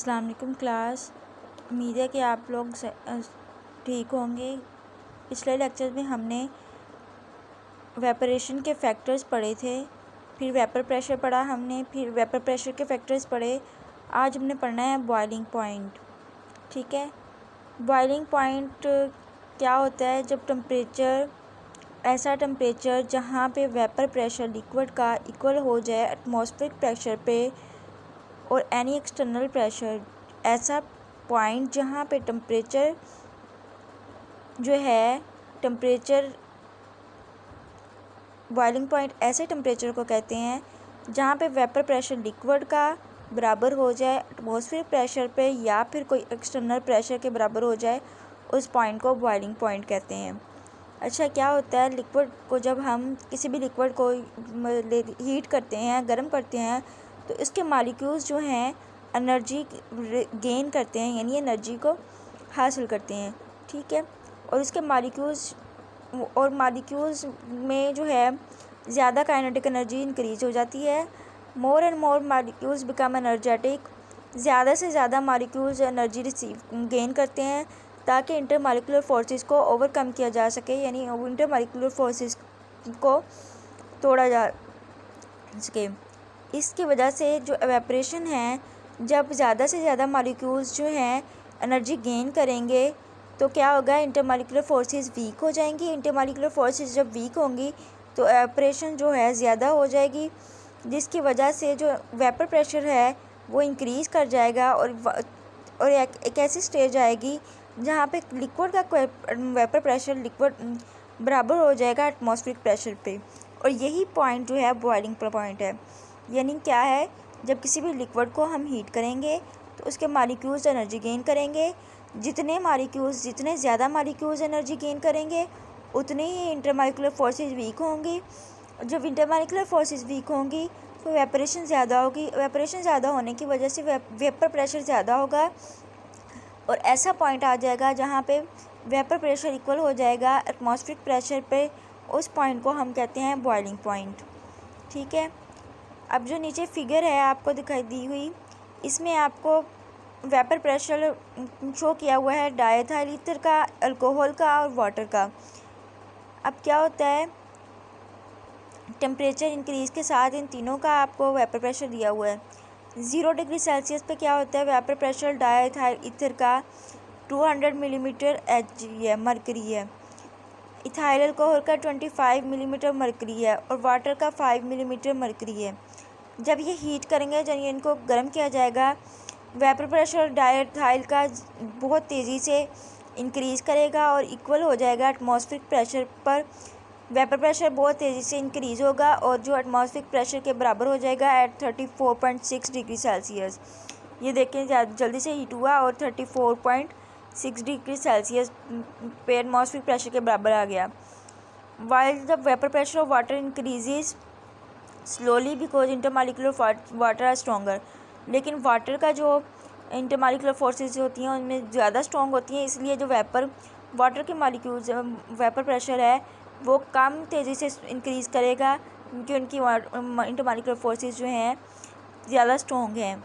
अस्सलाम वालेकुम क्लास। उम्मीद है कि आप लोग ठीक होंगे। पिछले लेक्चर में हमने वेपरेशन के फैक्टर्स पढ़े थे, फिर वेपर प्रेशर पढ़ा हमने, फिर वेपर प्रेशर के फैक्टर्स पढ़े। आज हमने पढ़ना है बॉइलिंग पॉइंट। ठीक है, बॉइलिंग पॉइंट क्या होता है? जब ऐसा टेम्परेचर जहाँ पे वेपर प्रेशर लिक्विड का इक्वल हो जाए एटमॉस्फेरिक प्रेशर पे और एनी एक्सटर्नल प्रेशर। ऐसा पॉइंट जहाँ पे टेम्परेचर जो है बॉइलिंग पॉइंट ऐसे टेम्परेचर को कहते हैं जहाँ पे वेपर प्रेशर लिक्विड का बराबर हो जाए एटमॉस्फेरिक प्रेशर पे या फिर कोई एक्सटर्नल प्रेशर के बराबर हो जाए, उस पॉइंट को बॉइलिंग पॉइंट कहते हैं। अच्छा, क्या होता है लिक्विड को, जब हम किसी भी लिक्विड को हीट करते हैं, गर्म करते हैं, तो इसके मालिक्यूल्स जो हैं एनर्जी गेन करते हैं, यानी एनर्जी को हासिल करते हैं। ठीक है, और इसके मालिक्यूल्स में जो है ज़्यादा काइनेटिक एनर्जी इंक्रीज हो जाती है। More and more molecules become energetic. ज़्यादा से ज़्यादा मालिक्यूल्स एनर्जी गेन करते हैं ताकि इंटरमॉलिक्यूलर फोर्सेस को ओवरकम किया जा सके, यानी इंटरमॉलिक्यूलर फोर्सेस को तोड़ा जा सके। इसकी वजह से जो एवेपोरेशन है, जब ज़्यादा से ज़्यादा मॉलिक्यूल्स जो हैं एनर्जी गेन करेंगे तो क्या होगा? इंटरमॉलिक्यूलर फोर्सेस वीक हो जाएंगी। इंटरमॉलिक्यूलर फोर्सेस जब वीक होंगी तो एवेपोरेशन जो है ज़्यादा हो जाएगी, जिसकी वजह से जो वेपर प्रेशर है वो इंक्रीज़ कर जाएगा और एक ऐसी स्टेज आएगी जहाँ पे लिक्विड का वेपर प्रेशर बराबर हो जाएगा एटमॉस्फेरिक प्रेशर पे। और यही पॉइंट जो है बॉइलिंग पॉइंट है। यानी क्या है? जब किसी भी लिक्विड को हम हीट करेंगे तो उसके मालिक्यूल्स एनर्जी गेन करेंगे। जितने ज़्यादा मालिक्यूल्स एनर्जी गेन करेंगे उतनी ही इंटरमॉलिक्यूलर फोर्सेस वीक होंगी। जब इंटरमॉलिक्यूलर फोर्सेस वीक होंगी तो वेपरेशन ज़्यादा होगी। वेपरेशन ज़्यादा होने की वजह से वेपर प्रेशर ज़्यादा होगा और ऐसा पॉइंट आ जाएगा जहाँ पे वेपर प्रेशर इक्वल हो जाएगा एटमॉस्फेरिक प्रेशर पे। उस पॉइंट को हम कहते हैं बॉइलिंग पॉइंट। ठीक है, अब जो नीचे फिगर है आपको दिखाई दी हुई, इसमें आपको वेपर प्रेशर शो किया हुआ है डायथाइल ईथर का, अल्कोहल का और वाटर का। अब क्या होता है? टेम्परेचर इंक्रीज़ के साथ इन तीनों का आपको वेपर प्रेशर दिया हुआ है। 0 डिग्री सेल्सियस पे क्या होता है? वेपर प्रेशर डायथाइल ईथर का 200 मिलीमीटर Hg है, मरकरी है। इथाइल अल्कोहल का 25 मिलीमीटर मरकरी है और वाटर का 5 मिलीमीटर मरकरी है। जब ये हीट करेंगे, जब इनको गर्म किया जाएगा, वेपर प्रेशर डायथाइल का बहुत तेज़ी से इंक्रीज़ करेगा और इक्वल हो जाएगा एटमॉस्फेरिक प्रेशर पर। वेपर प्रेशर बहुत तेज़ी से इंक्रीज़ होगा और जो एटमॉस्फेरिक प्रेशर के बराबर हो जाएगा एट 34.6 डिग्री सेल्सियस। ये देखें, जल्दी से हीट हुआ और 34.6 डिग्री सेल्सियस पे एटमॉस्फेरिक प्रेशर के बराबर आ गया। While the vapour pressure of water increases slowly because intermolecular water are stronger. लेकिन वाटर का जो इंटरमॉलिक्यूलर फोर्सेस होती हैं उनमें ज़्यादा स्ट्रॉन्ग होती हैं, इसलिए जो वाटर के मॉलिक्यूल्स वेपर प्रेशर है वो कम तेज़ी से इंक्रीज़ करेगा क्योंकि उनकी इंटरमॉलिक्यूलर फोर्सेस जो हैं ज़्यादा स्ट्रॉन्ग हैं।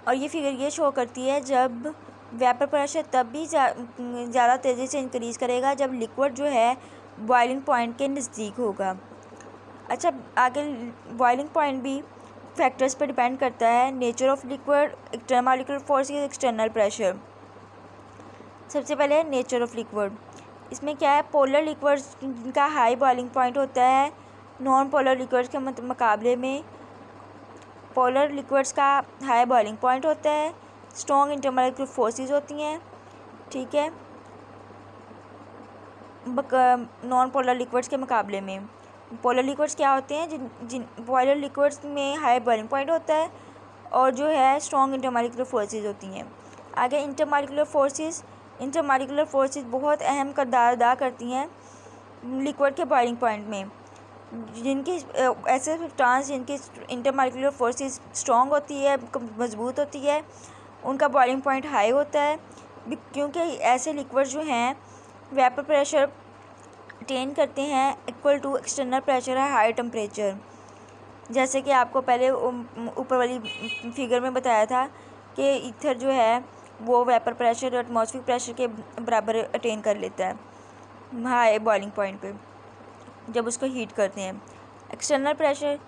और ये फिगर ये शो करती है जब वेपर प्रेशर तब भी ज़्यादा तेज़ी से इंक्रीज़ करेगा जब लिक्विड जो है बॉइलिंग पॉइंट के नज़दीक होगा। अच्छा, आगे बॉइलिंग पॉइंट भी फैक्टर्स पर डिपेंड करता है। Nature of liquid, intermolecular forces, external pressure. सबसे पहले नेचर ऑफ लिक्विड। इसमें क्या है? पोलर लिक्विड्स का हाई बॉइलिंग पॉइंट होता है नॉन पोलर लिक्विड्स के मुकाबले में। पोलर लिक्विड्स का हाई बॉइलिंग पॉइंट होता है, स्ट्रॉन्ग इंटरमॉलिक्यूलर फोर्सेस होती हैं। ठीक है, नॉन पोलर लिक्विड्स के मुकाबले में। पोलर लिक्विड्स क्या होते हैं? जिन पोलर लिक्विड्स में हाई बॉइलिंग पॉइंट होता है और जो है स्ट्रॉन्ग इंटरमॉलिक्यूलर फोर्सेस होती हैं। आगे इंटरमॉलिक्यूलर फोर्सेस बहुत अहम किरदार अदा करती हैं लिक्विड के बॉइलिंग पॉइंट में। जिनकी ऐसे सब्सटेंस जिनकी इंटरमॉलिक्यूलर फोर्सेस स्ट्रॉन्ग होती है, मजबूत होती है, उनका बॉइलिंग पॉइंट हाई होता है क्योंकि ऐसे लिक्विड जो हैं वेपर प्रेशर अटेन करते हैं इक्वल टू एक्सटर्नल प्रेशर है हाई टेम्परेचर। जैसे कि आपको पहले ऊपर वाली फिगर में बताया था कि ईथर जो है वो वेपर प्रेशर और एटमॉस्फेरिक प्रेशर के बराबर अटेन कर लेता है हाई बॉइलिंग पॉइंट पे जब उसको हीट करते हैं। External pressure,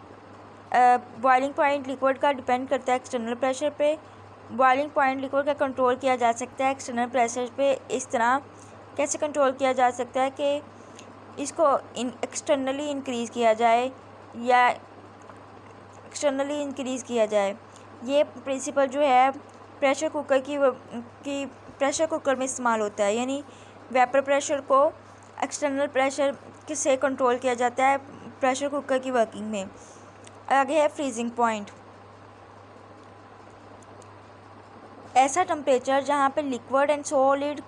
boiling point liquid का डिपेंड करता है एक्सटर्नल प्रेशर पे। बॉइलिंग पॉइंट लिक्विड का कंट्रोल किया जा सकता है एक्सटर्नल प्रेशर पे। इस तरह कैसे कंट्रोल किया जा सकता है कि इसको एक्सटर्नली इंक्रीज़ किया जाए या एक्सटर्नली इंक्रीज़ किया जाए। ये प्रिंसिपल जो है प्रेशर कुकर की प्रेशर कुकर में इस्तेमाल होता है, यानी वेपर प्रेशर को एक्सटर्नल प्रेशर से कंट्रोल किया जाता है प्रेशर कुकर की वर्किंग में। आगे है फ्रीजिंग पॉइंट। ऐसा टेम्परेचर जहाँ पे लिक्विड एंड सॉलिड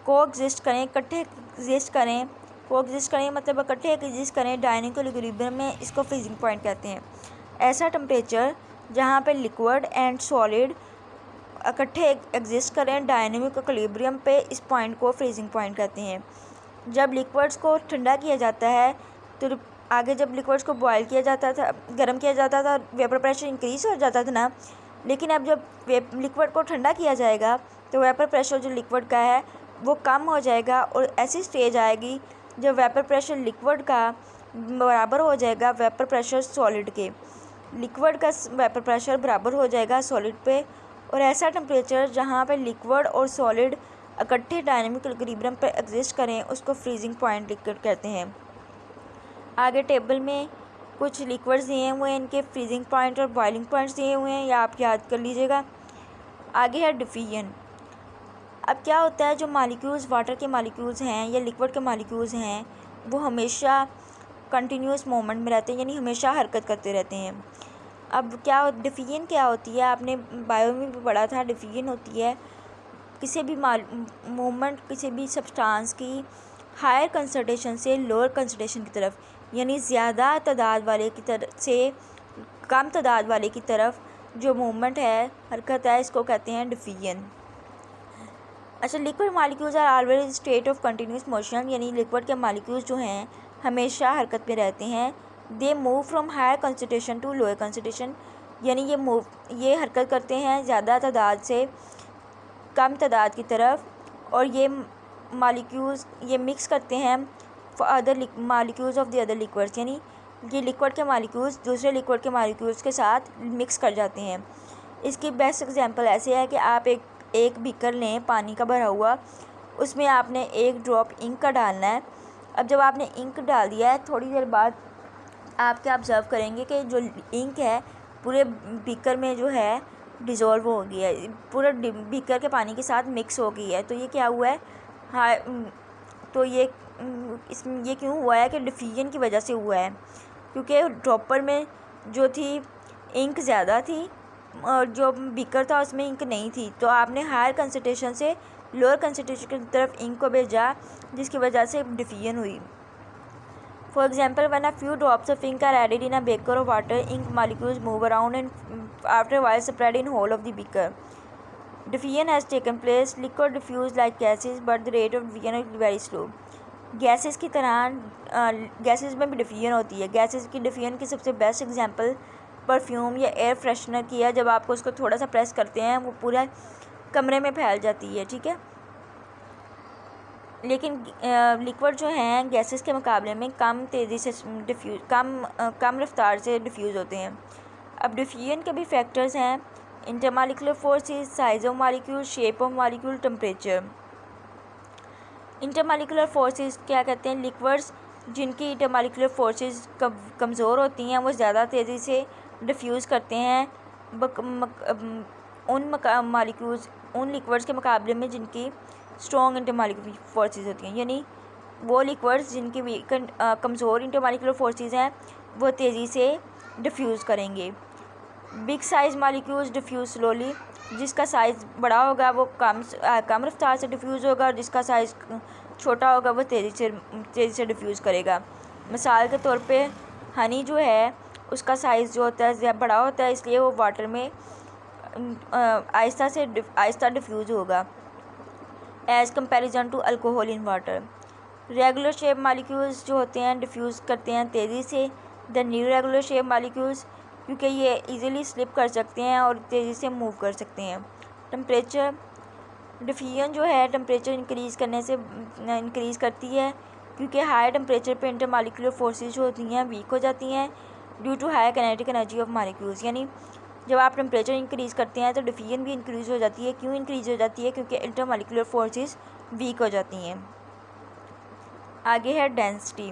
को एग्जिस्ट करें, इकट्ठे एग्जिस्ट करें, को एग्जिस्ट करें मतलब इकट्ठे एग्जिस्ट करें डायनेमिक इक्विलिब्रियम में, इसको फ्रीजिंग पॉइंट कहते हैं। ऐसा टेम्परेचर जहाँ पे लिक्विड एंड सॉलिड इकट्ठे एग्जिस्ट करें डायनेमिक इक्विलिब्रियम पे, इस पॉइंट को फ्रीजिंग पॉइंट कहते हैं। जब लिक्विड्स को ठंडा किया जाता है तो आगे जब लिक्विड्स को बॉयल किया जाता था, गर्म किया जाता था, वेपर प्रेशर इंक्रीज़ हो जाता था ना, लेकिन अब जब लिक्विड को ठंडा किया जाएगा तो वेपर प्रेशर जो लिक्विड का है वो कम हो जाएगा और ऐसी स्टेज आएगी जब वेपर प्रेशर लिक्विड का बराबर हो जाएगा वेपर प्रेशर सॉलिड के। लिक्विड का वेपर प्रेशर बराबर हो जाएगा सॉलिड पे, और ऐसा टेम्परेचर जहाँ पे लिक्विड और सॉलिड इकट्ठे डायनेमिक इक्विलिब्रियम पर एग्जिस्ट करें उसको फ्रीजिंग पॉइंट लिक्विड कहते हैं। आगे टेबल में कुछ लिक्विड्स दिए हुए हैं, इनके फ्रीजिंग पॉइंट और बॉइलिंग पॉइंट्स दिए हुए हैं, या आप याद कर लीजिएगा। आगे है डिफ्यूजन। अब क्या होता है, जो मालिक्यूल्स वाटर के मालिक्यूल्स हैं या लिक्विड के मालिक्यूल्स हैं वो हमेशा कंटिन्यूस मोमेंट में रहते हैं, यानी हमेशा हरकत करते रहते हैं। अब क्या डिफ्यूजन क्या होती है, आपने बायो में भी पढ़ा था। डिफ्यूजन होती है किसी भी मूवमेंट किसी भी सब्सटेंस की हायर कंसंट्रेशन से लोअर कंसंट्रेशन की तरफ, यानी ज़्यादा तादाद वाले की तरफ से कम तादाद वाले की तरफ जो मूवमेंट है, हरकत है, इसको कहते हैं डिफ्यूजन। अच्छा, liquid molecules are always state of continuous motion, यानी लिक्विड के मालिक्यूल्स जो हैं हमेशा हरकत में रहते हैं। They move from higher concentration to lower concentration, यानी ये हरकत करते हैं ज़्यादा तादाद से कम तादाद की तरफ, और ये मालिक्यूल्स ये मिक्स करते हैं other molecules of the other liquids, यानी ये लिक्विड के मालिक्यूल्स दूसरे लिक्विड के मालिक्यूल्स के साथ मिक्स कर जाते हैं। इसकी बेस्ट एग्जांपल ऐसे है कि आप एक बीकर लें पानी का भरा हुआ, उसमें आपने एक ड्रॉप इंक का डालना है। अब जब आपने इंक डाल दिया है, थोड़ी देर बाद आप क्या ऑब्ज़र्व करेंगे कि जो इंक है पूरे बीकर में जो है डिज़ोल्व हो गई है, पूरा बीकर के पानी के साथ मिक्स हो गई है। तो ये क्या हुआ है, हाँ, तो ये क्यों हुआ है कि डिफ्यूजन की वजह से हुआ है, क्योंकि ड्रॉपर में जो थी इंक ज़्यादा थी और जो बीकर था उसमें इंक नहीं थी, तो आपने हायर कंसंट्रेशन से लोअर कंसंट्रेशन की तरफ इंक को भेजा, जिसकी वजह से डिफ्यूजन हुई। For example, when a few drops of ink are added in a beaker of water, ink molecules move around and after while spread in whole of the beaker. Diffusion has taken place, liquid diffuse like gases but the rate of diffusion is very slow. Gases की तरह gases में भी diffusion होती है। Gases की diffusion की सबसे best example perfume या एयर फ्रेशनर की है। जब आपको उसको थोड़ा सा प्रेस करते हैं वो पूरा कमरे में फैल जाती है, ठीक है। लेकिन लिक्विड जो हैं गैसेस के मुकाबले में कम तेज़ी से कम रफ्तार से डिफ्यूज़ होते हैं। अब डिफ्यूजन के भी फैक्टर्स हैं, intermolecular forces, size of molecule, shape of molecule, temperature. Intermolecular forces क्या कहते हैं, लिक्विड्स जिनकी इंटरमॉलिक्यूलर फोर्सेस कमज़ोर होती हैं वो ज़्यादा तेज़ी से डिफ्यूज़ करते हैं उन लिक्विड्स के मुकाबले में जिनकी स्ट्रॉन्ग इंटरमॉलिक्यूलर फोर्सेस होती हैं, यानी वो लिक्विड्स जिनकी कमज़ोर इंटरमॉलिक्यूलर फोर्सेस हैं वो तेज़ी से डिफ्यूज़ करेंगे। Big size molecules diffuse slowly, जिसका साइज़ बड़ा होगा वो कम रफ्तार से डिफ्यूज़ होगा, और जिसका साइज़ छोटा होगा वो तेज़ी से डिफ्यूज़ करेगा। मिसाल के तौर पे हनी जो है उसका साइज़ जो होता है बड़ा होता है, इसलिए वो वाटर में आहिस्ता डिफ्यूज़ होगा as comparison to alcohol in water. Regular shape molecules जो होते हैं डिफ्यूज़ करते हैं तेज़ी से, द irregular शेप मॉलिक्यूल्स, क्योंकि ये इजीली स्लिप कर सकते हैं और तेज़ी से मूव कर सकते हैं। टेम्परेचर, डिफ्यूजन जो है टेम्परेचर इंक्रीज़ करने से इंक्रीज़ करती है, क्योंकि हाई टेम्परेचर पे इंटरमॉलिक्यूलर फोर्सेस जो होती हैं वीक हो जाती हैं due to high kinetic energy of molecules. यानी जब आप टेम्परेचर इंक्रीज़ करते हैं तो डिफ्यूजन भी इंक्रीज़ हो जाती है। क्यों इंक्रीज़ हो जाती है? क्योंकि इंटरमॉलिक्यूलर फोर्सेस वीक हो जाती हैं। आगे है डेंसिटी।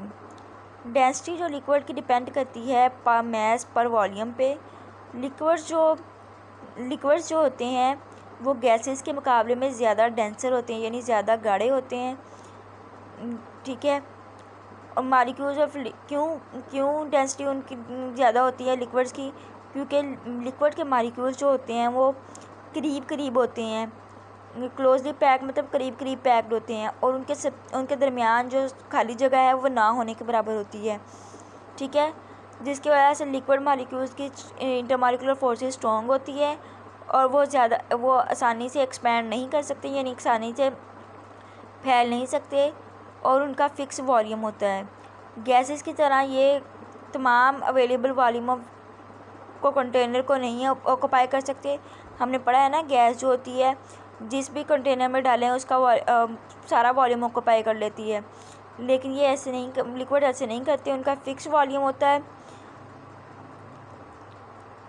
डेंसिटी जो लिक्विड की डिपेंड करती है पर मैस पर वॉल्यूम पे। लिक्विड्स जो होते हैं वो गैसेस के मुकाबले में ज़्यादा डेंसर होते हैं, यानी ज़्यादा गाढ़े होते हैं। ठीक है। और मॉलिक्यूल्स ऑफ क्यों डेंसिटी उनकी ज़्यादा होती है लिक्विड्स की? क्योंकि लिक्विड के मॉलिक्यूल्स जो होते हैं वो करीब करीब होते हैं, क्लोजली पैक मतलब करीब करीब पैक्ड होते हैं, और उनके दरमियान जो खाली जगह है वो ना होने के बराबर होती है। ठीक है। जिसकी वजह से लिक्विड मॉलिक्यूल्स की इंटरमॉलिक्यूलर फोर्सेस स्ट्रॉन्ग होती है और वो आसानी से एक्सपैंड नहीं कर सकते, यानी आसानी से फैल नहीं सकते, और उनका फिक्स वॉल्यूम होता है। गैसेस की तरह ये तमाम अवेलेबल वॉल्यूम को कंटेनर को नहीं ऑक्यूपाई कर सकते। हमने पढ़ा है ना, गैस जो होती है जिस भी कंटेनर में डालें उसका सारा वॉल्यूम ऑक्यूपाई कर लेती है, लेकिन ये ऐसे नहीं, लिक्विड ऐसे नहीं करते, उनका फिक्स वॉल्यूम होता है।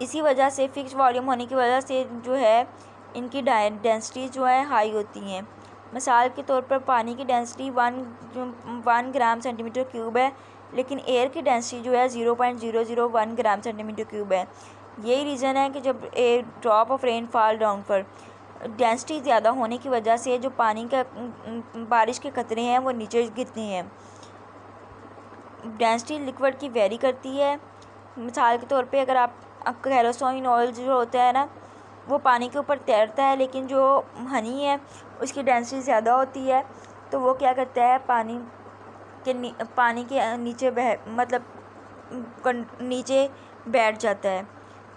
इसी वजह से फिक्स वॉल्यूम होने की वजह से जो है इनकी डेंसिटी जो है हाई होती हैं। मिसाल के तौर पर पानी की डेंसिटी 1 ग्राम सेंटीमीटर क्यूब है, लेकिन एयर की डेंसिटी जो है 0.001 ग्राम सेंटीमीटर क्यूब है। यही रीज़न है कि जब a drop of rain fall down पर डेंसिटी ज़्यादा होने की वजह से जो पानी का बारिश के कतरे हैं वो नीचे गिरते हैं। डेंसिटी लिक्विड की वेरी करती है। मिसाल के तौर पे अगर आप केरोसिन ऑयल जो होता है ना वो पानी के ऊपर तैरता है, लेकिन जो हनी है उसकी डेंसिटी ज़्यादा होती है, तो वो क्या करता है पानी के नीचे नीचे बैठ जाता है।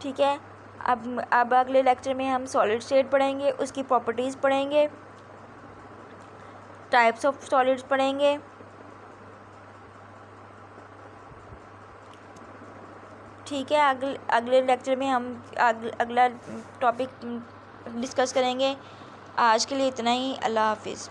ठीक है। अब अगले लेक्चर में हम सॉलिड स्टेट पढ़ेंगे, उसकी प्रॉपर्टीज़ पढ़ेंगे, टाइप्स ऑफ सॉलिड्स पढ़ेंगे। ठीक है। अगले लेक्चर में हम अगला टॉपिक डिस्कस करेंगे। आज के लिए इतना ही। अल्लाह हाफिज़।